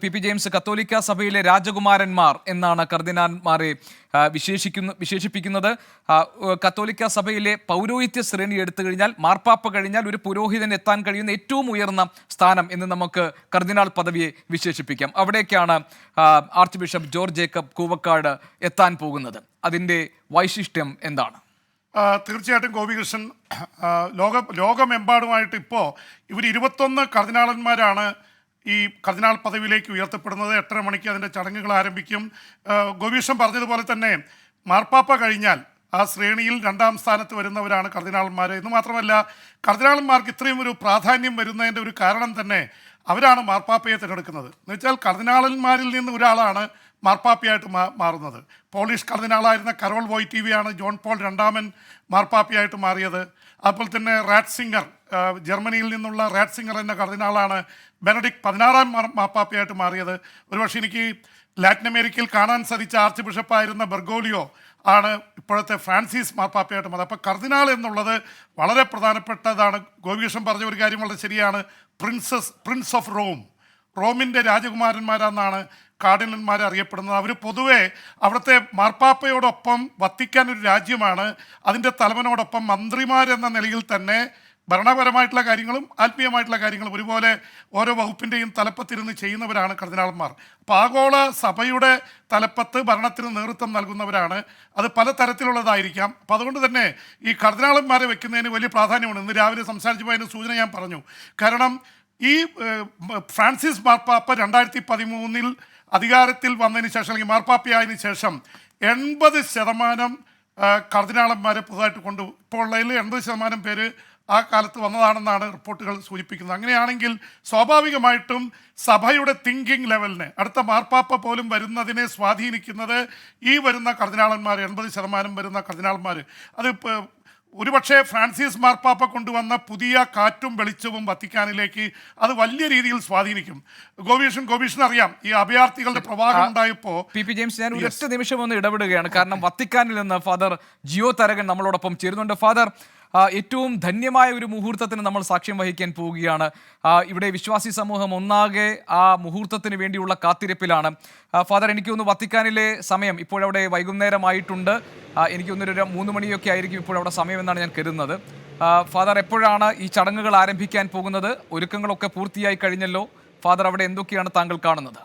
P James, കത്തോലിക്ക സഭയിലെ രാജകുമാരന്മാർ എന്നാണ് കർദിനാൾമാരെ വിശേഷിപ്പിക്കുന്നത്. കത്തോലിക്ക സഭയിലെ പൗരോഹിത്യ ശ്രേണി എടുത്തു കഴിഞ്ഞാൽ, മാർപ്പാപ്പ കഴിഞ്ഞാൽ ഒരു പുരോഹിതൻ എത്താൻ കഴിയുന്ന ഏറ്റവും ഉയർന്ന സ്ഥാനം എന്ന് നമുക്ക് കർദിനാൾ പദവിയെ വിശേഷിപ്പിക്കാം. അവിടേക്കാണ് archbishop George Jacob Koovakad എത്താൻ പോകുന്നത്. അതിൻ്റെ വൈശിഷ്ട്യം എന്താണ്? തീർച്ചയായിട്ടും ഗോപികൃഷ്ണൻ, ലോകമെമ്പാടുമായിട്ട് ഇപ്പോൾ ഇവർ 21 കർദിനാളന്മാരാണ് ഈ കർദിനാൾ പദവിയിലേക്ക് ഉയർത്തപ്പെടുന്നത്. 8:30 മണിക്ക് അതിൻ്റെ ചടങ്ങുകൾ ആരംഭിക്കും. ഗോപീഷൻ പറഞ്ഞതുപോലെ തന്നെ മാർപ്പാപ്പ കഴിഞ്ഞാൽ ആ ശ്രേണിയിൽ 2ാം സ്ഥാനത്ത് വരുന്നവരാണ് കർദിനാളന്മാർ. എന്ന് മാത്രമല്ല, കർദിനാളന്മാർക്ക് ഇത്രയും ഒരു പ്രാധാന്യം വരുന്നതിൻ്റെ ഒരു കാരണം തന്നെ അവരാണ് മാർപ്പാപ്പയെ തിരഞ്ഞെടുക്കുന്നത്. എന്ന് വെച്ചാൽ കർദിനാളന്മാരിൽ നിന്ന് ഒരാളാണ് മാർപ്പാപ്പയായിട്ട് മാറുന്നത്. പോളിഷ് കർദിനാളായിരുന്ന കരോൾ വോയ്റ്റീവയാണ് ജോൺ പോൾ 2 മാർപ്പാപ്പയായിട്ട് മാറിയത്. അതുപോലെ തന്നെ റാറ്റ്സിംഗർ, ജർമ്മനിയിൽ നിന്നുള്ള റാറ്റ്സിംഗർ എന്ന കർദിനാളാണ് ബെനഡിക്ട് 16 മാർപ്പാപ്പയായിട്ട് മാറിയത്. ഒരുപക്ഷെ എനിക്ക് ലാറ്റിൻ അമേരിക്കയിൽ കാണാൻ സാധിച്ച ആർച്ച് ബിഷപ്പായിരുന്ന ബെർഗോലിയോ ആണ് ഇപ്പോഴത്തെ ഫ്രാൻസിസ് മാർപ്പാപ്പയായിട്ട് മാറിയത്. അപ്പോൾ കർദിനാൾ എന്നുള്ളത് വളരെ പ്രധാനപ്പെട്ടതാണ്. ഗോപികൃഷ്ണൻ പറഞ്ഞ ഒരു കാര്യം വളരെ ശരിയാണ്. പ്രിൻസ് ഓഫ് റോമിൻ്റെ രാജകുമാരന്മാരെന്നാണ് കാർഡിനൽമാരെ അറിയപ്പെടുന്നത്. അവർ പൊതുവെ അവിടുത്തെ മാർപ്പാപ്പയോടൊപ്പം വത്തിക്കാൻ ഒരു രാജ്യമാണ്. അതിൻ്റെ തലവനോടൊപ്പം മന്ത്രിമാരെന്ന നിലയിൽ തന്നെ ഭരണപരമായിട്ടുള്ള കാര്യങ്ങളും ആത്മീയമായിട്ടുള്ള കാര്യങ്ങളും ഒരുപോലെ ഓരോ വകുപ്പിൻ്റെയും തലപ്പത്തിരുന്ന് ചെയ്യുന്നവരാണ് കർദിനാളന്മാർ. അപ്പോൾ ആഗോള സഭയുടെ തലപ്പത്ത് ഭരണത്തിന് നേതൃത്വം നൽകുന്നവരാണ്. അത് പല തരത്തിലുള്ളതായിരിക്കാം. അപ്പോൾ അതുകൊണ്ട് തന്നെ ഈ കർദിനാളന്മാരെ വെക്കുന്നതിന് വലിയ പ്രാധാന്യമാണ്. ഇന്ന് രാവിലെ സംസാരിച്ചപ്പോൾ അതിൻ്റെ സൂചന ഞാൻ പറഞ്ഞു. കാരണം ഈ ഫ്രാൻസിസ് മാർപ്പാപ്പ 2013 അധികാരത്തിൽ വന്നതിന് ശേഷം, അല്ലെങ്കിൽ മാർപ്പാപ്പയായതിനു ശേഷം 80% കർദിനാളന്മാരെ പുതുതായിട്ട് ഇപ്പോൾ ഉള്ളതിൽ 80% പേര് ആ കാലത്ത് വന്നതാണെന്നാണ് റിപ്പോർട്ടുകൾ സൂചിപ്പിക്കുന്നത്. അങ്ങനെയാണെങ്കിൽ സ്വാഭാവികമായിട്ടും സഭയുടെ തിങ്കിങ് ലെവലിനെ, അടുത്ത മാർപ്പാപ്പ പോലും വരുന്നതിനെ സ്വാധീനിക്കുന്നത് ഈ വരുന്ന കർദിനാളന്മാർ, 80% വരുന്ന കർദിനാളന്മാർ. അത് ഒരുപക്ഷെ ഫ്രാൻസിസ് മാർപ്പാപ്പ കൊണ്ടുവന്ന പുതിയ കാറ്റും വെളിച്ചവും വത്തിക്കാനിലേക്ക് അത് വലിയ രീതിയിൽ സ്വാധീനിക്കും. ഗോപീഷൻ അറിയാം, ഈ അഭയാർത്ഥികളുടെ പ്രവാഹം ഉണ്ടായപ്പോൾ പി ജെയിംസ്, ഞാൻ ഒരൊറ്റ നിമിഷം ഒന്ന് ഇടപെടുകയാണ്. കാരണം വത്തിക്കാനിൽ നിന്ന് ഫാദർ ജിയോ തരകൻ നമ്മളോടൊപ്പം ചേരുന്നുണ്ട്. ഫാദർ, ഏറ്റവും ധന്യമായ ഒരു മുഹൂർത്തത്തിന് നമ്മൾ സാക്ഷ്യം വഹിക്കാൻ പോവുകയാണ്. ഇവിടെ വിശ്വാസി സമൂഹം ഒന്നാകെ ആ മുഹൂർത്തത്തിന് വേണ്ടിയുള്ള കാത്തിരിപ്പിലാണ്. ഫാദർ, എനിക്ക് തോന്നുന്നു വത്തിക്കാനിലെ സമയം ഇപ്പോഴവിടെ വൈകുന്നേരമായിട്ടുണ്ട്. എനിക്ക് തോന്നുന്നു 3 മണിയൊക്കെ ആയിരിക്കും ഇപ്പോഴവിടെ സമയം എന്നാണ് ഞാൻ കരുതുന്നത്. ഫാദർ, എപ്പോഴാണ് ഈ ചടങ്ങുകൾ ആരംഭിക്കാൻ പോകുന്നത്? ഒരുക്കങ്ങളൊക്കെ പൂർത്തിയായി കഴിഞ്ഞല്ലോ. ഫാദർ, അവിടെ എന്തൊക്കെയാണ് താങ്കൾ കാണുന്നത്?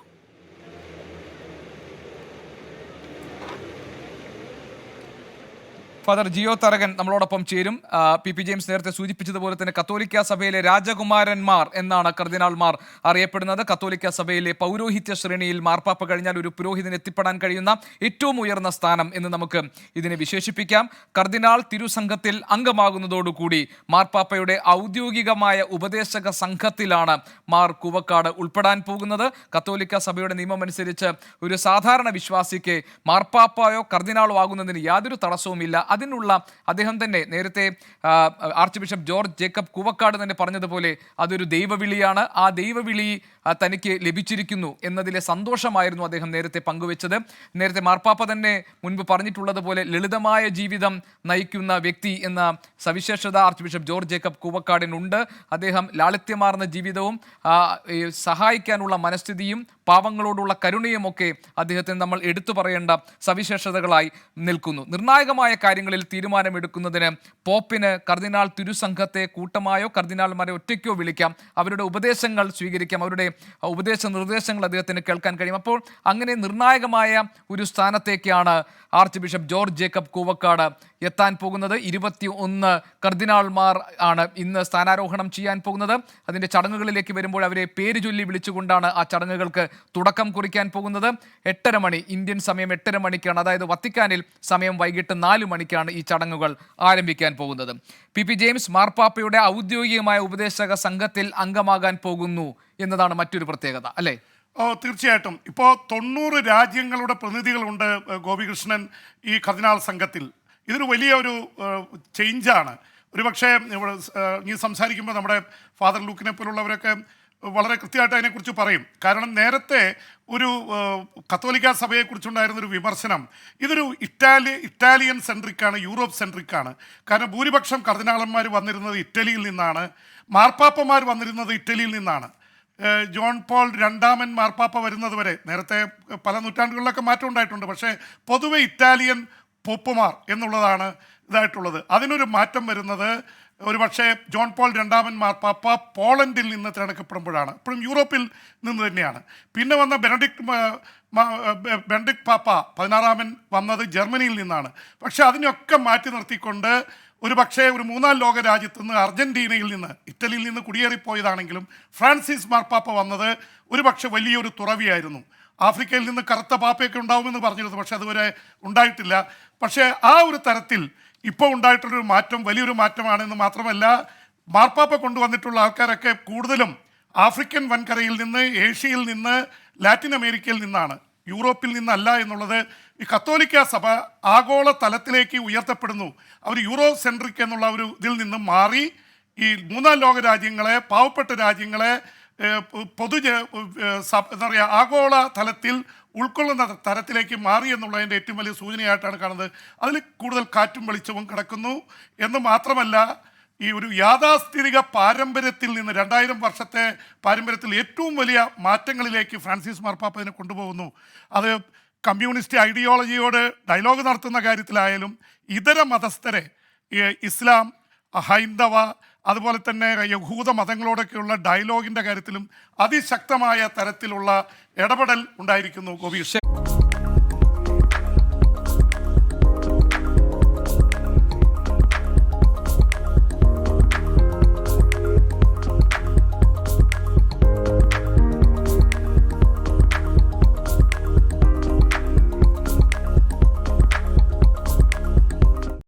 ഫാദർ ജിയോ തരകൻ നമ്മളോടൊപ്പം ചേരും. പി ജെയിംസ് നേരത്തെ സൂചിപ്പിച്ചതുപോലെ തന്നെ കത്തോലിക്ക സഭയിലെ രാജകുമാരന്മാർ എന്നാണ് കർദിനാൾമാർ അറിയപ്പെടുന്നത്. കത്തോലിക്ക സഭയിലെ പൗരോഹിത്യ ശ്രേണിയിൽ മാർപ്പാപ്പ കഴിഞ്ഞാൽ ഒരു പുരോഹിതന് എത്തിപ്പെടാൻ കഴിയുന്ന ഏറ്റവും ഉയർന്ന സ്ഥാനം എന്ന് നമുക്ക് ഇതിനെ വിശേഷിപ്പിക്കാം. കർദിനാൾ തിരുസംഘത്തിൽ അംഗമാകുന്നതോടുകൂടി മാർപ്പാപ്പയുടെ ഔദ്യോഗികമായ ഉപദേശക സംഘത്തിലാണ് മാർ കൂവക്കാട് ഉൾപ്പെടാൻ പോകുന്നത്. കത്തോലിക്ക സഭയുടെ നിയമമനുസരിച്ച് ഒരു സാധാരണ വിശ്വാസിക്ക് മാർപ്പാപ്പയോ കർദിനാളോ ആകുന്നതിന് യാതൊരു തടസ്സവുമില്ല. അതിനുള്ള അദ്ദേഹം തന്നെ നേരത്തെ archbishop George Jacob Koovakad തന്നെ പറഞ്ഞതുപോലെ അതൊരു ദൈവവിളിയാണ്. ആ ദൈവവിളി തനിക്ക് ലഭിച്ചിരിക്കുന്നു എന്നതിലെ സന്തോഷമായിരുന്നു അദ്ദേഹം നേരത്തെ പങ്കുവെച്ചത്. നേരത്തെ മാർപ്പാപ്പ തന്നെ മുൻപ് പറഞ്ഞിട്ടുള്ളതുപോലെ ലളിതമായ ജീവിതം നയിക്കുന്ന വ്യക്തി എന്ന സവിശേഷത ആർച്ച് ബിഷപ്പ് ജോർജ് ജേക്കബ് കൂവക്കാടിനുണ്ട്. അദ്ദേഹം ലാളിത്യമാർന്ന ജീവിതവും സഹായിക്കാനുള്ള മനസ്ഥിതിയും പാവങ്ങളോടുള്ള കരുണയുമൊക്കെ അദ്ദേഹത്തിന് നമ്മൾ എടുത്തു പറയേണ്ട സവിശേഷതകളായി നിൽക്കുന്നു. നിർണായകമായ കാര്യങ്ങളിൽ തീരുമാനമെടുക്കുന്നതിന് പോപ്പിന് കർദിനാൾ തിരുസംഘത്തെ കൂട്ടമായോ കർദിനാൾമാരെ ഒറ്റയ്ക്കോ വിളിക്കാം. അവരുടെ ഉപദേശങ്ങൾ സ്വീകരിക്കാം. അവരുടെ ഉപദേശ നിർദ്ദേശങ്ങൾ അദ്ദേഹത്തിന് കേൾക്കാൻ കഴിയും. അപ്പോൾ അങ്ങനെ നിർണായകമായ ഒരു സ്ഥാനത്തേക്കാണ് archbishop George Jacob Koovakad എത്താൻ പോകുന്നത്. 21 കർദിനാൾമാർ ആണ് ഇന്ന് സ്ഥാനാരോഹണം ചെയ്യാൻ പോകുന്നത്. അതിൻ്റെ ചടങ്ങുകളിലേക്ക് വരുമ്പോൾ അവരെ പേര് ചൊല്ലി വിളിച്ചുകൊണ്ടാണ് ആ ചടങ്ങുകൾക്ക് തുടക്കം കുറിക്കാൻ പോകുന്നത്. 8:30 മണി ഇന്ത്യൻ സമയം 8:30 മണിക്കാണ്, അതായത് വത്തിക്കാനിൽ സമയം വൈകിട്ട് 4 മണിക്കാണ് ഈ ചടങ്ങുകൾ ആരംഭിക്കാൻ പോകുന്നത്. പി ജെയിംസ്, മാർപ്പാപ്പയുടെ ഔദ്യോഗികമായ ഉപദേശക സംഘത്തിൽ അംഗമാകാൻ പോകുന്നു എന്നതാണ് മറ്റൊരു പ്രത്യേകത, അല്ലേ? തീർച്ചയായിട്ടും. ഇപ്പോൾ 90 രാജ്യങ്ങളുടെ പ്രതിനിധികളുണ്ട് ഗോപികൃഷ്ണൻ ഈ കർദിനാൾ സംഘത്തിൽ. ഇതൊരു വലിയ ഒരു ചേഞ്ചാണ്. ഒരുപക്ഷെ ഈ സംസാരിക്കുമ്പോൾ നമ്മുടെ ഫാദർ ലൂക്കിനെ പോലുള്ളവരൊക്കെ വളരെ കൃത്യമായിട്ട് അതിനെക്കുറിച്ച് പറയും. കാരണം നേരത്തെ ഒരു കത്തോലിക്ക സഭയെക്കുറിച്ചുണ്ടായിരുന്നൊരു വിമർശനം, ഇതൊരു ഇറ്റാലിയൻ സെൻട്രിക്കാണ്, യൂറോപ്പ് സെൻട്രിക്കാണ്. കാരണം ഭൂരിപക്ഷം കർദിനാളന്മാർ വന്നിരുന്നത് ഇറ്റലിയിൽ നിന്നാണ്, മാർപ്പാപ്പമാർ വന്നിരുന്നത് ഇറ്റലിയിൽ നിന്നാണ്. ജോൺ പോൾ രണ്ടാമൻ മാർപ്പാപ്പ വരുന്നത് വരെ, നേരത്തെ പല നൂറ്റാണ്ടുകളിലൊക്കെ മാറ്റം ഉണ്ടായിട്ടുണ്ട്, പക്ഷേ പൊതുവെ ഇറ്റാലിയൻ പോപ്പുമാർ എന്നുള്ളതാണ് ഇതായിട്ടുള്ളത്. അതിനൊരു മാറ്റം വരുന്നത് ഒരുപക്ഷെ ജോൺ പോൾ രണ്ടാമൻ മാർപ്പാപ്പ പോളണ്ടിൽ നിന്ന് തിരഞ്ഞെടുക്കപ്പെടുമ്പോഴാണ്. ഇപ്പോഴും യൂറോപ്പിൽ നിന്ന് തന്നെയാണ്. പിന്നെ വന്ന ബെനഡിക്ട് പാപ്പ 16 വന്നത് ജർമ്മനിയിൽ നിന്നാണ്. പക്ഷെ അതിനൊക്കെ മാറ്റി നിർത്തിക്കൊണ്ട് ഒരു പക്ഷേ ഒരു മൂന്നാം ലോക രാജ്യത്ത് നിന്ന്, അർജന്റീനയിൽ നിന്ന്, ഇറ്റലിയിൽ നിന്ന് കുടിയേറിപ്പോയതാണെങ്കിലും ഫ്രാൻസിസ് മാർപ്പാപ്പ വന്നത് ഒരു പക്ഷെ വലിയൊരു തുറവിയായിരുന്നു. ആഫ്രിക്കയിൽ നിന്ന് കറുത്ത പാപ്പയൊക്കെ ഉണ്ടാവുമെന്ന് പറഞ്ഞിരുന്നു, പക്ഷെ അതുവരെ ഉണ്ടായിട്ടില്ല. പക്ഷേ ആ ഒരു തരത്തിൽ ഇപ്പോൾ ഉണ്ടായിട്ടുള്ളൊരു മാറ്റം വലിയൊരു മാറ്റമാണെന്ന് മാത്രമല്ല, മാർപ്പാപ്പ കൊണ്ടുവന്നിട്ടുള്ള ആൾക്കാരൊക്കെ കൂടുതലും ആഫ്രിക്കൻ വൻകരയിൽ നിന്ന്, ഏഷ്യയിൽ നിന്ന്, ലാറ്റിൻ അമേരിക്കയിൽ നിന്നാണ്, യൂറോപ്പിൽ നിന്നല്ല എന്നുള്ളത് ഈ കത്തോലിക്ക സഭ ആഗോള തലത്തിലേക്ക് ഉയർത്തപ്പെടുന്നു. അവർ യൂറോ സെൻട്രിക് എന്നുള്ള ഒരു ഇതിൽ നിന്ന് മാറി ഈ മൂന്നാം ലോക രാജ്യങ്ങളെ, പാവപ്പെട്ട രാജ്യങ്ങളെ എന്താ പറയുക, ആഗോള തലത്തിൽ ഉൾക്കൊള്ളുന്ന തരത്തിലേക്ക് മാറി എന്നുള്ളതിൻ്റെ ഏറ്റവും വലിയ സൂചനയായിട്ടാണ് കാണുന്നത്. അതിൽ കൂടുതൽ കാറ്റും വെളിച്ചവും കിടക്കുന്നു എന്ന് മാത്രമല്ല, ഈ ഒരു യാഥാസ്ഥിതിക പാരമ്പര്യത്തിൽ നിന്ന് 2000 വർഷത്തെ പാരമ്പര്യത്തിൽ ഏറ്റവും വലിയ മാറ്റങ്ങളിലേക്ക് ഫ്രാൻസിസ് മാർപ്പാപ്പ ഇതിനെ കൊണ്ടുപോകുന്നു. അത് കമ്മ്യൂണിസ്റ്റ് ഐഡിയോളജിയോട് ഡയലോഗ് നടത്തുന്ന കാര്യത്തിലായാലും, ഇതര മതസ്ഥരെ, ഇസ്ലാം, ഹൈന്ദവ, അതുപോലെ തന്നെ യഹൂദ മതങ്ങളോടൊക്കെയുള്ള ഡയലോഗിൻ്റെ കാര്യത്തിലും അതിശക്തമായ തരത്തിലുള്ള ഇടപെടൽ ഉണ്ടായിരിക്കുന്നു. ഗോപീഷ്.